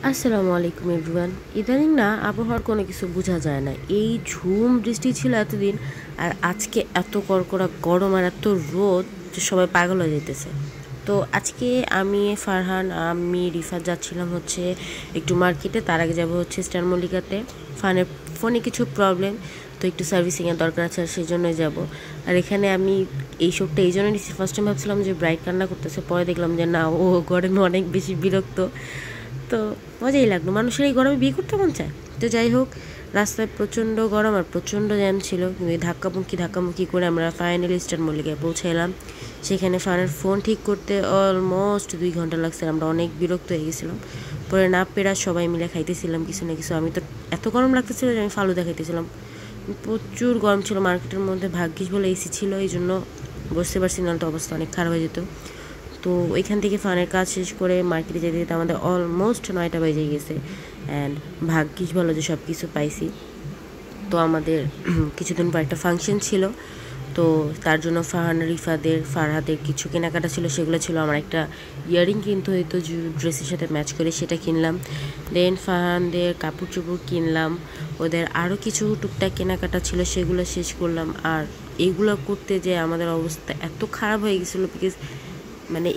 আসসালামু আলাইকুম এভরিওয়ান। ইদানিং না আবহাওয়ার কোনো কিছু বোঝা যায় না। এই ঝুম বৃষ্টি ছিল এতদিন, আর আজকে এত কড়কড়া গরম আর এত রোদ যে সবাই পাগল হয়ে যেতেছে। তো আজকে আমি ফারহান রিফাত যাচ্ছিলাম হচ্ছে একটু মার্কেটে। তার আগে যাবো হচ্ছে স্টার মল্লিকাতে। ফোনে কিছু প্রবলেম, তো একটু সার্ভিসিংয়ের দরকার আছে, সেই জন্যই যাবো। আর এখানে আমি এই শোকটা এই জন্য নিচ্ছি। ফার্স্ট টাইম ভাবছিলাম যে ব্রাইট কান্না করতেছে, পরে দেখলাম যে না, ও গরমে অনেক বেশি বিরক্ত। তো মজাই লাগলো, মানুষের এই গরমে বিয়ে করতে মন চায়। তো যাই হোক, রাস্তায় প্রচণ্ড গরম আর প্রচণ্ড জ্যাম ছিল, কিন্তু এই ধাক্কামুখি করে আমরা ফাইনালি স্টার মল্লিকায় পৌঁছে এলাম। সেখানে ফানের ফোন ঠিক করতে অলমোস্ট 2 ঘন্টা লাগছে। আমরা অনেক বিরক্ত হয়ে গেছিলাম। পরে না পেরা সবাই মিলে খাইতেছিলাম কিছু না কিছু। আমি তো এত গরম লাগতেছিল যে আমি ফালুদা খাইতেছিলাম। প্রচুর গরম ছিল মার্কেটের মধ্যে, ভাগ্যিস বলে এসি ছিল, এই জন্য বসতে পারছি, না তো অবস্থা অনেক খারাপ হয়ে যেত। তো ওইখান থেকে ফানের কাজ শেষ করে মার্কেটে যেতে যেতে আমাদের অলমোস্ট 9টা বেজে গেছে। অ্যান্ড ভাগ্যিস ভালো যে সব কিছু পাইছি। তো আমাদের কিছুদিন পর একটা ফাংশন ছিল, তো তার জন্য ফারহাদের কিছু কেনাকাটা ছিল। সেগুলো ছিল আমার একটা ইয়ারিং কিনতে হইতো ড্রেসের সাথে ম্যাচ করে, সেটা কিনলাম। দেন ফারহানদের কাপড় চোপড় কিনলাম। ওদের আরও কিছু টুকটাক কেনাকাটা ছিল, সেগুলো শেষ করলাম। আর এগুলো করতে যে আমাদের অবস্থা এত খারাপ হয়ে গেছিলো, বিকজ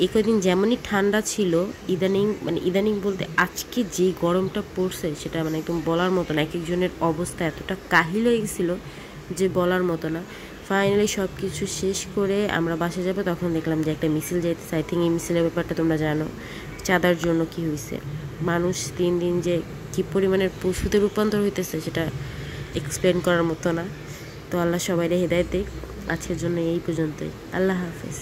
এই কদিন যেমনই ঠান্ডা ছিল, ইদানিং বলতে আজকে যে গরমটা পড়ছে সেটা একদম বলার মতো না। এক একজনের অবস্থা এতটা কাহিল হয়ে গেছিলো যে বলার মতো না। ফাইনালি সব কিছু শেষ করে আমরা বাসে যাবো, তখন দেখলাম যে একটা মিছিল যাইতেছে। আই থিঙ্ক এই মিছিলের ব্যাপারটা তোমরা জানো, চাঁদার জন্য কি হয়েছে। মানুষ দিন দিন যে কী পরিমাণের পশুতে রূপান্তর হইতেছে সেটা এক্সপ্লেন করার মতো না। তো আল্লাহ সবাইরে হেদায়েত দিক। আজকের জন্য এই পর্যন্তই। আল্লাহ হাফেজ।